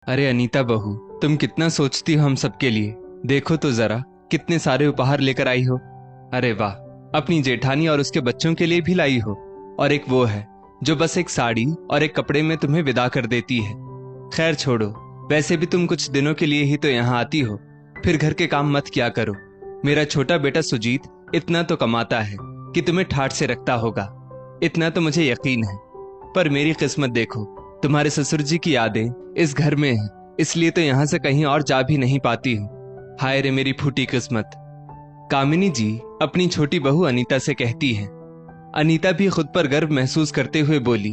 अरे अनीता बहू, तुम कितना सोचती हो हम सबके लिए। देखो तो जरा कितने सारे उपहार लेकर आई हो। अरे वाह, अपनी जेठानी और उसके बच्चों के लिए भी लाई हो। और एक वो है जो बस एक साड़ी और एक कपड़े में तुम्हें विदा कर देती है। खैर छोड़ो, वैसे भी तुम कुछ दिनों के लिए ही तो यहाँ आती हो, फिर घर के काम मत किया करो। मेरा छोटा बेटा सुजीत इतना तो कमाता है कि तुम्हें ठाठ से रखता होगा, इतना तो मुझे यकीन है। पर मेरी किस्मत देखो, तुम्हारे ससुर जी की यादें इस घर में है, इसलिए तो यहाँ से कहीं और जा भी नहीं पाती हूँ। हाय रे मेरी फूटी किस्मत। कामिनी जी अपनी छोटी बहू अनीता से कहती हैं। अनीता भी खुद पर गर्व महसूस करते हुए बोली,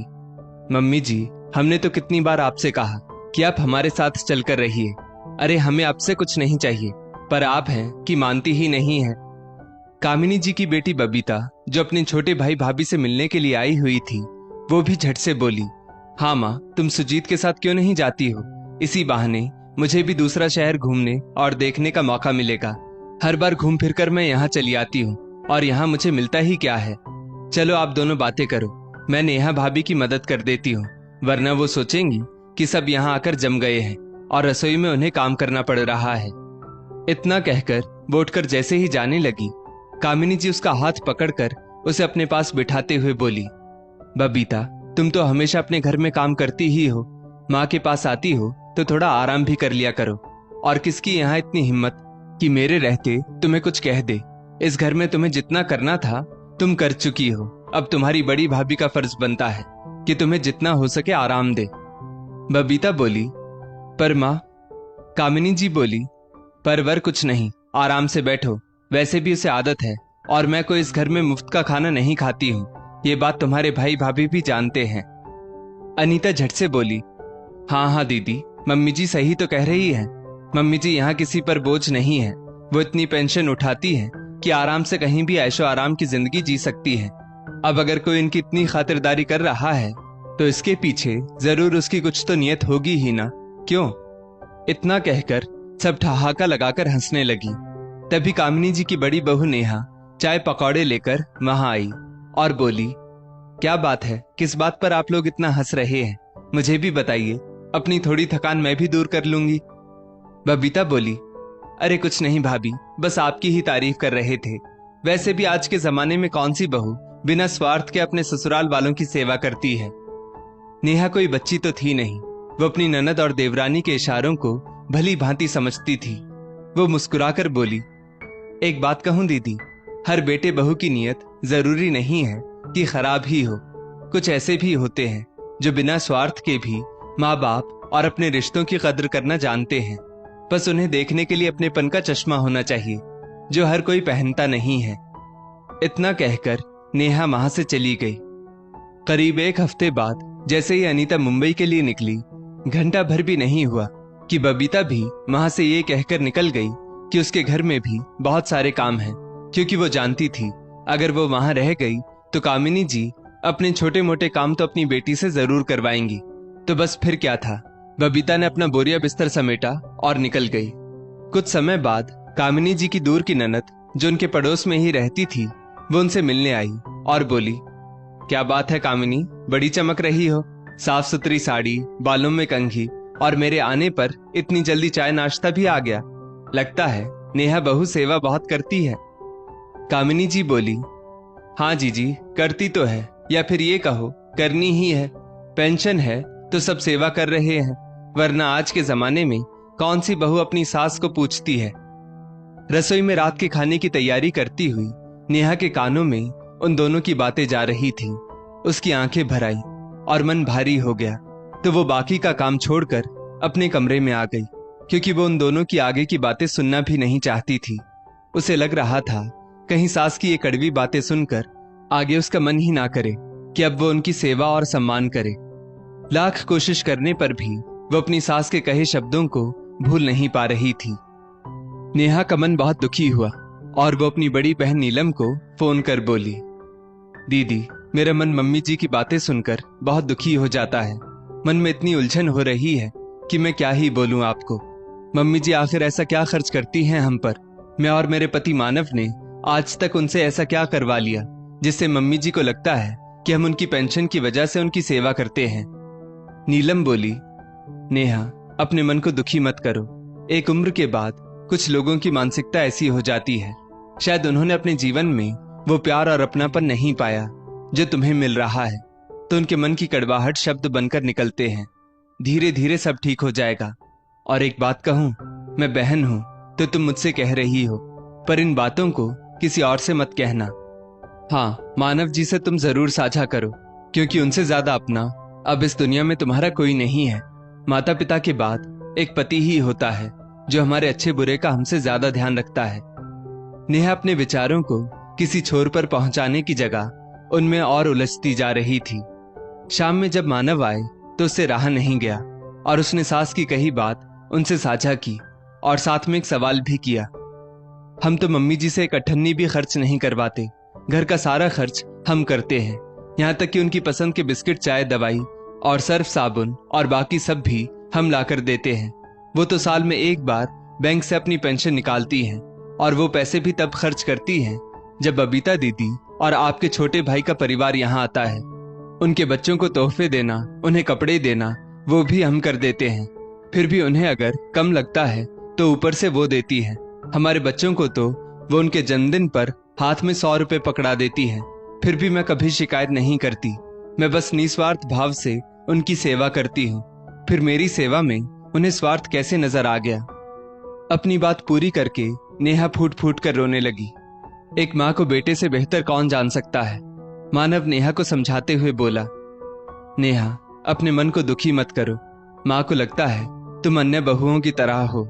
मम्मी जी, हमने तो कितनी बार आपसे कहा कि आप हमारे साथ चलकर रहिए। अरे हमें आपसे कुछ नहीं चाहिए, पर आप हैं कि मानती ही नहीं है। कामिनी जी की बेटी बबीता, जो अपने छोटे भाई भाभी से मिलने के लिए आई हुई थी, वो भी झट से बोली, हाँ माँ, तुम सुजीत के साथ क्यों नहीं जाती हो? इसी बहाने मुझे भी दूसरा शहर घूमने और देखने का मौका मिलेगा। हर बार घूम फिर कर मैं यहाँ चली आती हूँ, और यहाँ मुझे मिलता ही क्या है। चलो आप दोनों बातें करो, मैं नेहा भाभी की मदद कर देती हूँ, वरना वो सोचेंगी कि सब यहाँ आकर जम गए हैं और रसोई में उन्हें काम करना पड़ रहा है। इतना कहकर वो उठकर जैसे ही जाने लगी, कामिनी जी उसका हाथ पकड़कर उसे अपने पास बिठाते हुए बोली, बबीता, तुम तो हमेशा अपने घर में काम करती ही हो, माँ के पास आती हो तो थोड़ा आराम भी कर लिया करो। और किसकी यहाँ इतनी हिम्मत कि मेरे रहते तुम्हें कुछ कह दे। इस घर में तुम्हें जितना करना था तुम कर चुकी हो, अब तुम्हारी बड़ी भाभी का फर्ज बनता है कि तुम्हें जितना हो सके आराम दे। बबीता बोली, पर माँ। कामिनी जी बोली, परवर कुछ नहीं, आराम से बैठो, वैसे भी उसे आदत है, और मैं कोई इस घर में मुफ्त का खाना नहीं खाती हूँ, ये बात तुम्हारे भाई भाभी भी जानते हैं। अनीता झट से बोली, हाँ हाँ दीदी, मम्मी जी सही तो कह रही है। मम्मी जी यहाँ किसी पर बोझ नहीं है, वो इतनी पेंशन उठाती है कि आराम से कहीं भी ऐशो आराम की जिंदगी जी सकती है। अब अगर कोई इनकी इतनी खातिरदारी कर रहा है तो इसके पीछे जरूर उसकी कुछ तो नियत होगी ही ना, क्यों? इतना कहकर सब ठहाका लगाकर हंसने लगी। तभी कामिनी जी की बड़ी बहू नेहा चाय पकौड़े लेकर वहां आई और बोली, क्या बात है, किस बात पर आप लोग इतना हंस रहे हैं? मुझे भी बताइए, अपनी थोड़ी थकान मैं भी दूर कर लूंगी। बबीता बोली, अरे कुछ नहीं भाभी, बस आपकी ही तारीफ कर रहे थे। वैसे भी आज के जमाने में कौन सी बहू बिना स्वार्थ के अपने ससुराल वालों की सेवा करती है। नेहा कोई बच्ची तो थी नहीं, वो अपनी ननद और देवरानी के इशारों को भली भांति समझती थी। वो मुस्कुराकर बोली, एक बात कहूं दीदी, हर बेटे बहू की नियत जरूरी नहीं है कि खराब ही हो। कुछ ऐसे भी होते हैं जो बिना स्वार्थ के भी माँ बाप और अपने रिश्तों की कदर करना जानते हैं। बस उन्हें देखने के लिए अपनेपन का चश्मा होना चाहिए, जो हर कोई पहनता नहीं है। इतना कहकर नेहा वहां से चली गई। करीब एक हफ्ते बाद जैसे ही अनीता मुंबई के लिए निकली, घंटा भर भी नहीं हुआ कि बबीता भी वहां से ये कहकर निकल गई कि उसके घर में भी बहुत सारे काम हैं, क्योंकि वो जानती थी अगर वो वहां रह गई तो कामिनी जी अपने छोटे मोटे काम तो अपनी बेटी से जरूर करवाएंगी। तो बस फिर क्या था, बबीता ने अपना बोरिया बिस्तर समेटा और निकल गई। कुछ समय बाद कामिनी जी की दूर की ननद, जो उनके पड़ोस में ही रहती थी, वो उनसे मिलने आई और बोली, क्या बात है कामिनी, बड़ी चमक रही हो, साफ सुथरी साड़ी, बालों में कंघी, और मेरे आने पर इतनी जल्दी चाय नाश्ता भी आ गया। लगता है नेहा बहू सेवा बहुत करती है। कामिनी जी बोली, हाँ जीजी, करती तो है, या फिर ये कहो करनी ही है। पेंशन है तो सब सेवा कर रहे हैं, वरना आज के जमाने में कौन सी बहू अपनी सास को पूछती है। रसोई में रात के खाने की तैयारी करती हुई नेहा के कानों में उन दोनों की बातें जा रही थीं। उसकी आंखें भर आई और मन भारी हो गया, तो वो बाकी का काम छोड़कर अपने कमरे में आ गई, क्योंकि वो उन दोनों की आगे की बातें सुनना भी नहीं चाहती थी। उसे लग रहा था कहीं सास की ये कड़वी बातें सुनकर आगे उसका मन ही ना करे कि अब वो उनकी सेवा और सम्मान करे। लाख कोशिश करने पर भी वो अपनी सास के कहे शब्दों को भूल नहीं पा रही थी। नेहा का मन बहुत दुखी हुआ और वो अपनी बड़ी बहन नीलम को फोन कर बोली, दीदी, मेरा मन मम्मी जी की बातें सुनकर बहुत दुखी हो जाता है। मन में इतनी उलझन हो रही है कि मैं क्या ही बोलूं आपको। मम्मी जी आखिर ऐसा क्या खर्च करती हैं हम पर? मैं और मेरे पति मानव ने आज तक उनसे ऐसा क्या करवा लिया जिससे मम्मी जी को लगता है कि हम उनकी पेंशन की वजह से उनकी सेवा करते हैं। नीलम बोली, नेहा, अपने मन को दुखी मत करो। एक उम्र के बाद कुछ लोगों की मानसिकता ऐसी हो जाती है, शायद उन्होंने अपने जीवन में वो प्यार और अपनापन नहीं पाया जो तुम्हें मिल रहा है, तो उनके मन की कड़वाहट शब्द बनकर निकलते हैं। धीरे धीरे सब ठीक हो जाएगा। और एक बात कहूं, मैं बहन हूं तो तुम मुझसे कह रही हो, पर इन बातों को किसी और से मत कहना। हाँ, मानव जी से तुम जरूर साझा करो, क्योंकि उनसे ज्यादा अपना अब इस दुनिया में तुम्हारा कोई नहीं है। माता पिता के बाद एक पति ही होता है जो हमारे अच्छे बुरे का हमसे ज्यादा ध्यान रखता है। नेहा अपने विचारों को किसी छोर पर पहुंचाने की जगह उनमें और उलझती जा रही थी। शाम में जब मानव आए तो उससे रहा नहीं गया और उसने सास की कही बात उनसे साझा की और साथ में एक सवाल भी किया। हम तो मम्मी जी से एक अठन्नी भी खर्च नहीं करवाते, घर का सारा खर्च हम करते हैं, यहाँ तक कि उनकी पसंद के बिस्किट, चाय, दवाई और सर्फ साबुन और बाकी सब भी हम लाकर देते हैं। वो तो साल में एक बार बैंक से अपनी पेंशन निकालती हैं और वो पैसे भी तब खर्च करती हैं जब बबीता दीदी और आपके छोटे भाई का परिवार यहाँ आता है। उनके बच्चों को तोहफे देना, उन्हें कपड़े देना, वो भी हम कर देते हैं। फिर भी उन्हें अगर कम लगता है तो ऊपर से वो देती है। हमारे बच्चों को तो वो उनके जन्मदिन पर हाथ में 100 रुपए पकड़ा देती है। फिर भी मैं कभी शिकायत नहीं करती, मैं बस निस्वार्थ भाव से उनकी सेवा करती हूँ। फिर मेरी सेवा में उन्हें स्वार्थ कैसे नजर आ गया? अपनी बात पूरी करके नेहा फूट फूट कर रोने लगी। एक माँ को बेटे से बेहतर कौन जान सकता है? मानव नेहा को समझाते हुए बोला, नेहा, अपने मन को दुखी मत करो। माँ को लगता है तुम अन्य बहुओं की तरह हो।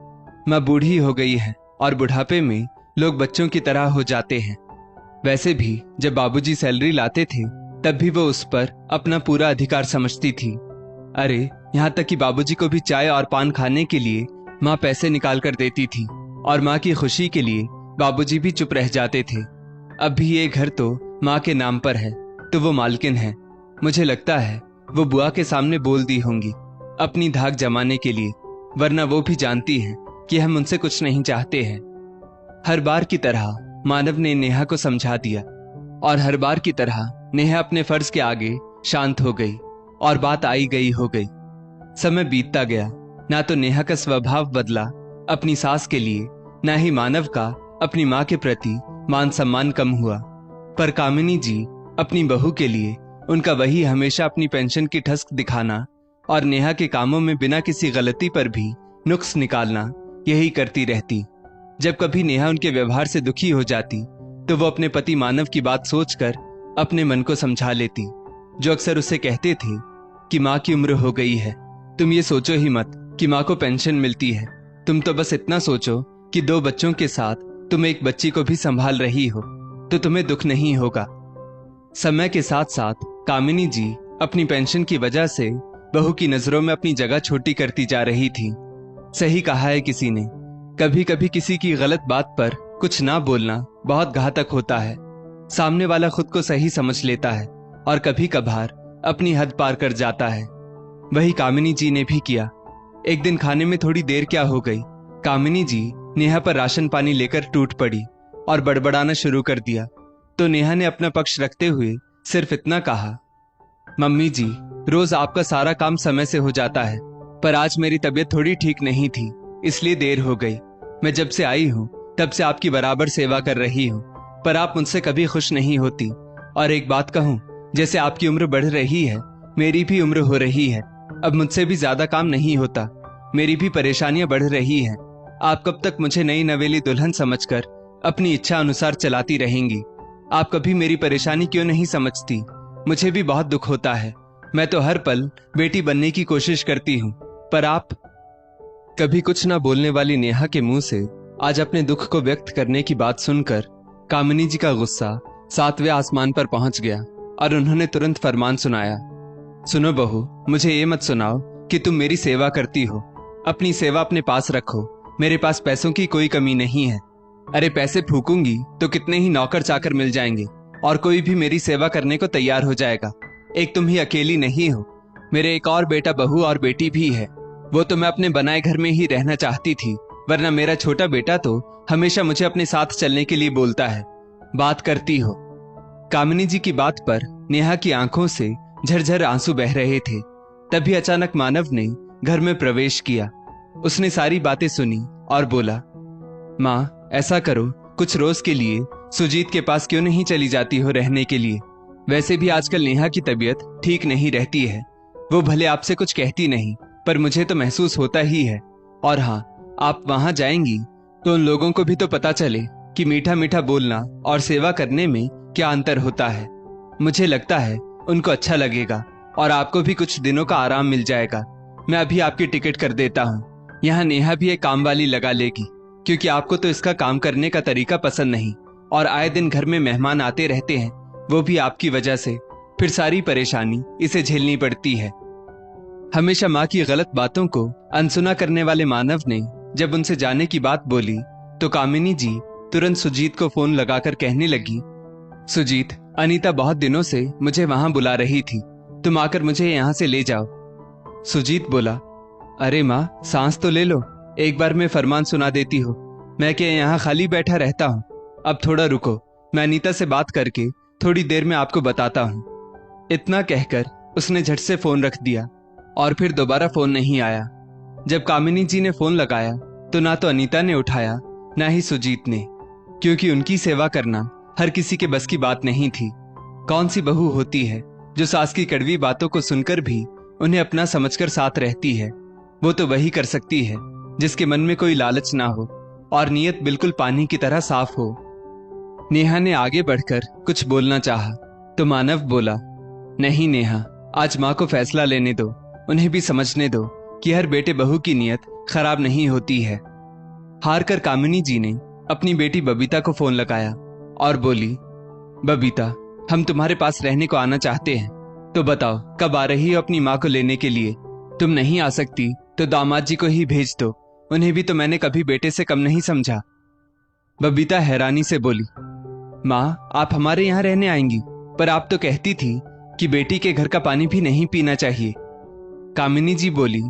माँ बूढ़ी हो गई है और बुढ़ापे में लोग बच्चों की तरह हो जाते हैं। वैसे भी जब बाबूजी सैलरी लाते थे तब भी वो उस पर अपना पूरा अधिकार समझती थी। अरे, यहाँ तक कि बाबूजी को भी चाय और पान खाने के लिए माँ पैसे निकाल कर देती थी और माँ की खुशी के लिए बाबूजी भी चुप रह जाते थे। अब भी ये घर तो माँ के नाम पर है, तो वो मालकिन है। मुझे लगता है वो बुआ के सामने बोल दी होंगी अपनी धाक जमाने के लिए, वरना वो भी जानती है कि हम उनसे कुछ नहीं चाहते हैं। हर बार की तरह मानव ने नेहा को समझा दिया और हर बार की तरह नेहा अपने फर्ज के आगे शांत हो गई और बात आई गई हो गई। समय बीतता गया, ना तो नेहा का स्वभाव बदला अपनी सास के लिए, ना ही मानव का अपनी माँ के प्रति मान सम्मान कम हुआ। पर कामिनी जी अपनी बहू के लिए उनका वही हमेशा अपनी पेंशन की ठस्क दिखाना और नेहा के कामों में बिना किसी गलती पर भी नुक्स निकालना, यही करती रहती। जब कभी नेहा उनके व्यवहार से दुखी हो जाती तो वो अपने पति मानव की बात सोचकर अपने मन को समझा लेती, जो अक्सर उसे कहते थे कि माँ की उम्र हो गई है, तुम ये सोचो ही मत कि माँ को पेंशन मिलती है। तुम तो बस इतना सोचो कि 2 बच्चों के साथ तुम एक बच्ची को भी संभाल रही हो, तो तुम्हें दुख नहीं होगा। समय के साथ साथ कामिनी जी अपनी पेंशन की वजह से बहू की नजरों में अपनी जगह छोटी करती जा रही थी। सही कहा है किसी ने, कभी कभी किसी की गलत बात पर कुछ ना बोलना बहुत घातक होता है। सामने वाला खुद को सही समझ लेता है और कभी कभार अपनी हद पार कर जाता है। वही कामिनी जी ने भी किया। एक दिन खाने में थोड़ी देर क्या हो गई, कामिनी जी नेहा पर राशन पानी लेकर टूट पड़ी और बड़बड़ाना शुरू कर दिया। तो नेहा ने अपना पक्ष रखते हुए सिर्फ इतना कहा, मम्मी जी, रोज आपका सारा काम समय से हो जाता है, पर आज मेरी तबीयत थोड़ी ठीक नहीं थी, इसलिए देर हो गई। मैं जब से आई हूँ तब से आपकी बराबर सेवा कर रही हूँ, पर आप मुझसे कभी खुश नहीं होती। और एक बात कहूँ, जैसे आपकी उम्र बढ़ रही है, मेरी भी उम्र हो रही है। अब मुझसे भी ज्यादा काम नहीं होता, मेरी भी परेशानियां बढ़ रही हैं। आप कब तक मुझे नई नवेली दुल्हन समझकर अपनी इच्छा अनुसार चलाती रहेंगी? आप कभी मेरी परेशानी क्यों नहीं समझती? मुझे भी बहुत दुख होता है। मैं तो हर पल बेटी बनने की कोशिश करती हूँ, पर आप। कभी कुछ ना बोलने वाली नेहा के मुंह से आज अपने दुख को व्यक्त करने की बात सुनकर कामिनी जी का गुस्सा 7वें आसमान पर पहुंच गया और उन्होंने तुरंत फरमान सुनाया, सुनो बहू, मुझे ये मत सुनाओ कि तुम मेरी सेवा करती हो। अपनी सेवा अपने पास रखो, मेरे पास पैसों की कोई कमी नहीं है। अरे, पैसे फूकूंगी तो कितने ही नौकर चाकर मिल जाएंगे और कोई भी मेरी सेवा करने को तैयार हो जाएगा। एक तुम ही अकेली नहीं हो, मेरे एक और बेटा, बहू और बेटी भी है। वो तो मैं अपने बनाए घर में ही रहना चाहती थी, वरना मेरा छोटा बेटा तो हमेशा मुझे अपने साथ चलने के लिए बोलता है। बात करती हो। कामिनी जी की बात पर नेहा की आंखों से झरझर आंसू बह रहे थे। तभी अचानक मानव ने घर में प्रवेश किया उसने सारी बातें सुनी और बोला, माँ ऐसा करो, कुछ रोज के लिए सुजीत के पास क्यों नहीं चली जाती हो रहने के लिए। वैसे भी आजकल नेहा की तबीयत ठीक नहीं रहती है। वो भले आपसे कुछ कहती नहीं, पर मुझे तो महसूस होता ही है। और हाँ, आप वहां जाएंगी तो उन लोगों को भी तो पता चले कि मीठा मीठा बोलना और सेवा करने में क्या अंतर होता है। मुझे लगता है उनको अच्छा लगेगा और आपको भी कुछ दिनों का आराम मिल जाएगा। मैं अभी आपकी टिकट कर देता हूँ। यहाँ नेहा भी एक काम वाली लगा लेगी, क्योंकि आपको तो इसका काम करने का तरीका पसंद नहीं और आए दिन घर में मेहमान आते रहते हैं, वो भी आपकी वजह से। फिर सारी परेशानी इसे झेलनी पड़ती है। हमेशा माँ की गलत बातों को अनसुना करने वाले मानव ने जब उनसे जाने की बात बोली तो कामिनी जी तुरंत सुजीत को फोन लगाकर कहने लगी, सुजीत, अनीता बहुत दिनों से मुझे वहां बुला रही थी, तुम आकर मुझे यहाँ से ले जाओ। सुजीत बोला, अरे माँ सांस तो ले लो, एक बार मैं फरमान सुना देती हूँ। मैं क्या यहाँ खाली बैठा रहता हूँ? अब थोड़ा रुको, मैं अनीता से बात करके थोड़ी देर में आपको बताता हूँ। इतना कहकर उसने झट से फोन रख दिया और फिर दोबारा फोन नहीं आया। जब कामिनी जी ने फोन लगाया तो ना तो अनीता ने उठाया ना ही सुजीत ने, क्योंकि उनकी सेवा करना हर किसी के बस की बात नहीं थी। कौन सी बहू होती है जो सास की कड़वी बातों को सुनकर भी उन्हें अपना समझकर साथ रहती है? वो तो वही कर सकती है जिसके मन में कोई लालच ना हो और नीयत बिल्कुल पानी की तरह साफ हो। नेहा ने आगे बढ़कर कुछ बोलना चाहा तो मानव बोला, नहीं नेहा, आज माँ को फैसला लेने दो, उन्हें भी समझने दो कि हर बेटे बहू की नीयत खराब नहीं होती है। हार कर कामिनी जी ने अपनी बेटी बबीता को फोन लगाया और बोली, बबीता, हम तुम्हारे पास रहने को आना चाहते हैं, तो बताओ कब आ रही हो अपनी माँ को लेने के लिए? तुम नहीं आ सकती तो दामाद जी को ही भेज दो, उन्हें भी तो मैंने कभी बेटे से कम नहीं समझा। बबीता हैरानी से बोली, माँ आप हमारे यहाँ रहने आएंगी, पर आप तो कहती थी कि बेटी के घर का पानी भी नहीं पीना चाहिए। कामिनी जी बोली,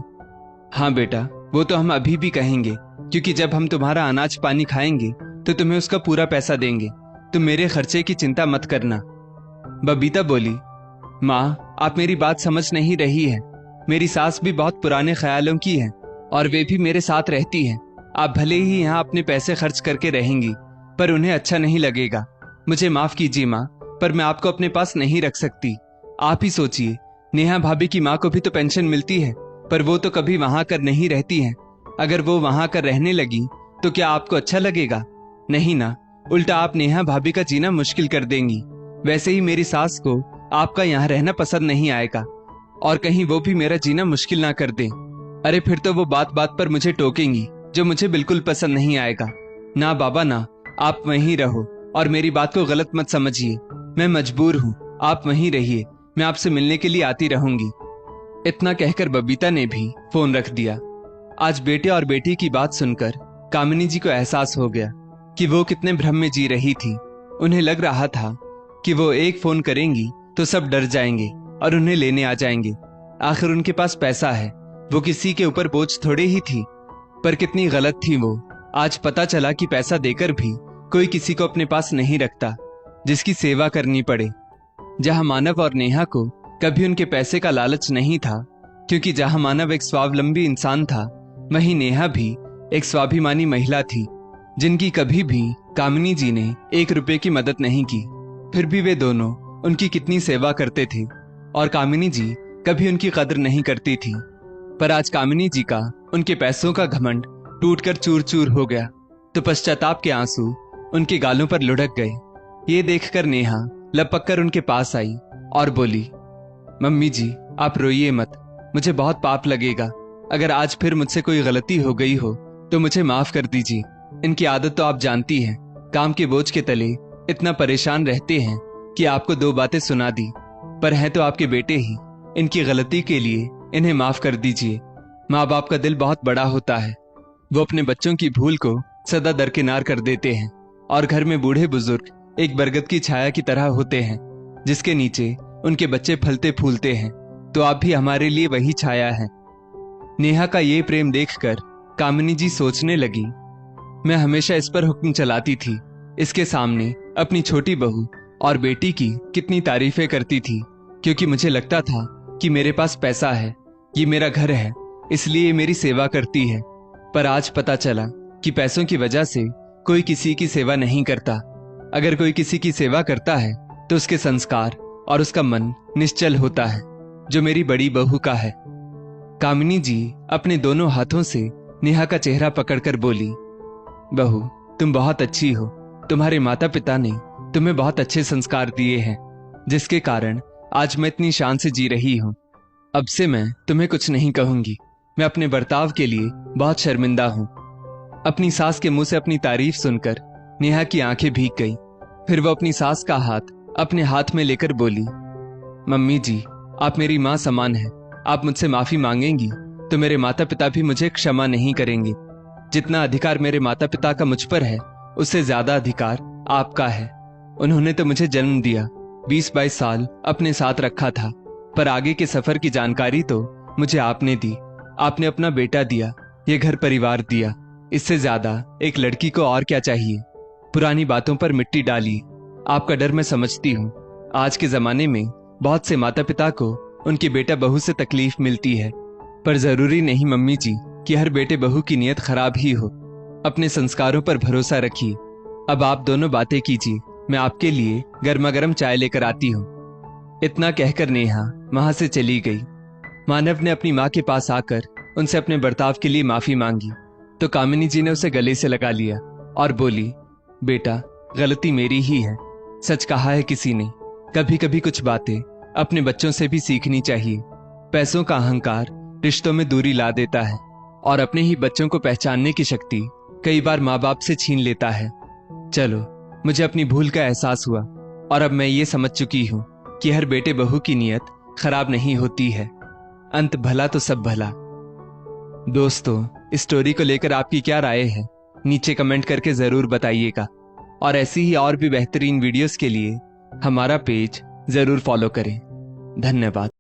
हाँ बेटा, वो तो हम अभी भी कहेंगे, क्योंकि जब हम तुम्हारा अनाज पानी खाएंगे तो तुम्हें उसका पूरा पैसा देंगे, तुम मेरे खर्चे की चिंता मत करना। बबीता बोली, माँ आप मेरी बात समझ नहीं रही है। मेरी सास भी बहुत पुराने ख्यालों की है और वे भी मेरे साथ रहती हैं। आप भले ही यहाँ अपने पैसे खर्च करके रहेंगी, पर उन्हें अच्छा नहीं लगेगा। मुझे माफ कीजिए माँ, पर मैं आपको अपने पास नहीं रख सकती। आप ही सोचिए, नेहा भाभी की माँ को भी तो पेंशन मिलती है, पर वो तो कभी वहां कर नहीं रहती है। अगर वो वहां कर रहने लगी तो क्या आपको अच्छा लगेगा? नहीं ना, उल्टा आप नेहा भाभी का जीना मुश्किल कर देंगी। वैसे ही मेरी सास को आपका यहाँ रहना पसंद नहीं आएगा और कहीं वो भी मेरा जीना मुश्किल ना कर दे। अरे फिर तो वो बात बात पर मुझे टोकेंगी, जो मुझे बिल्कुल पसंद नहीं आएगा। ना बाबा ना, आप वहीं रहो और मेरी बात को गलत मत समझिए। मैं मजबूर हूँ, आप वहीं रहिए, मैं आपसे मिलने के लिए आती रहूंगी। इतना कहकर बबीता ने भी फोन रख दिया। आज बेटे और बेटी की बात सुनकर कामिनी जी को एहसास हो गया कि वो कितने भ्रम में जी रही थी। उन्हें लग रहा था कि वो एक फोन करेंगी तो सब डर जाएंगे और उन्हें लेने आ जाएंगे। आखिर उनके पास पैसा है, वो किसी के ऊपर बोझ थोड़े ही थी। पर कितनी गलत थी वो। आज पता चला कि पैसा देकर भी कोई किसी को अपने पास नहीं रखता जिसकी सेवा करनी पड़े। जहां मानव और नेहा को कभी उनके पैसे का लालच नहीं था, क्योंकि जहां मानव एक स्वावलंबी इंसान था, वहीं नेहा भी एक स्वाभिमानी महिला थी, जिनकी कभी भी कामिनी जी ने 1 रुपए की मदद नहीं की। फिर भी वे दोनों उनकी कितनी सेवा करते थे और कामिनी जी कभी उनकी कदर नहीं करती थी। पर आज कामिनी जी का उनके पैसों का घमंड टूटकर चूर चूर हो गया तो पश्चाताप के आंसू उनके गालों पर लुढ़क गए। ये देखकर नेहा लपक कर उनके पास आई और बोली, मम्मी जी आप रोइए मत, मुझे बहुत पाप लगेगा। अगर आज फिर मुझसे कोई गलती हो गई हो तो मुझे माफ कर दीजिए। इनकी आदत तो आप जानती हैं, काम के बोझ के तले इतना परेशान रहते हैं कि आपको 2 बातें सुना दी, पर हैं तो आपके बेटे ही। इनकी गलती के लिए इन्हें माफ कर दीजिए। माँ बाप का दिल बहुत बड़ा होता है, वो अपने बच्चों की भूल को सदा दरकिनार कर देते हैं और घर में बूढ़े बुजुर्ग एक बरगद की छाया की तरह होते हैं जिसके नीचे उनके बच्चे फलते फूलते हैं। तो आप भी हमारे लिए वही छाया है। नेहा का ये प्रेम देखकर कामिनी जी सोचने लगी, मैं हमेशा इस पर हुक्म चलाती थी, इसके सामने अपनी छोटी बहू और बेटी की कितनी तारीफें करती थी, क्योंकि मुझे लगता था कि मेरे पास पैसा है, ये मेरा घर है, इसलिए ये मेरी सेवा करती है। पर आज पता चला कि पैसों की वजह से कोई किसी की सेवा नहीं करता। अगर कोई किसी की सेवा करता है तो उसके संस्कार और उसका मन निश्चल होता है, जो मेरी बड़ी बहू का है। कामिनी जी अपने दोनों हाथों से नेहा का चेहरा पकड़कर बोली, बहू तुम बहुत अच्छी हो। तुम्हारे माता पिता ने तुम्हें बहुत अच्छे संस्कार दिए हैं, जिसके कारण आज मैं इतनी शान से जी रही हूं। अब से मैं तुम्हें कुछ नहीं कहूंगी। मैं अपने बर्ताव के लिए बहुत शर्मिंदा हूं। अपनी सास के मुंह से अपनी तारीफ सुनकर नेहा की आंखें भीग गई। फिर वो अपनी सास का हाथ अपने हाथ में लेकर बोली, मम्मी जी आप मेरी माँ समान है। आप मुझसे माफी मांगेंगी तो मेरे माता पिता भी मुझे क्षमा नहीं करेंगे। जितना अधिकार मेरे माता पिता का मुझ पर है, उससे ज्यादा अधिकार आपका है। उन्होंने तो मुझे जन्म दिया, 20-22 साल अपने साथ रखा था, पर आगे के सफर की जानकारी तो मुझे आपने दी। आपने अपना बेटा दिया, ये घर परिवार दिया। इससे ज्यादा एक लड़की को और क्या चाहिए। पुरानी बातों पर मिट्टी डालिए। आपका डर मैं समझती हूँ। आज के जमाने में बहुत से माता पिता को उनके बेटा बहू से तकलीफ मिलती है, पर जरूरी नहीं मम्मी जी कि हर बेटे बहू की नीयत खराब ही हो। अपने संस्कारों पर भरोसा रखिए। अब आप दोनों बातें कीजिए, मैं आपके लिए गर्मा गर्म चाय लेकर आती हूँ। इतना कहकर नेहा वहां से चली गई। मानव ने अपनी माँ के पास आकर उनसे अपने बर्ताव के लिए माफी मांगी तो कामिनी जी ने उसे गले से लगा लिया और बोली, बेटा गलती मेरी ही है। सच कहा है किसी ने, कभी कभी कुछ बातें अपने बच्चों से भी सीखनी चाहिए। पैसों का अहंकार रिश्तों में दूरी ला देता है और अपने ही बच्चों को पहचानने की शक्ति कई बार माँ बाप से छीन लेता है। चलो, मुझे अपनी भूल का एहसास हुआ और अब मैं ये समझ चुकी हूँ कि हर बेटे बहू की नीयत खराब नहीं होती है। अंत भला तो सब भला। दोस्तों, इस स्टोरी को लेकर आपकी क्या राय है, नीचे कमेंट करके जरूर बताइएगा। और ऐसी ही और भी बेहतरीन वीडियोस के लिए हमारा पेज जरूर फॉलो करें। धन्यवाद।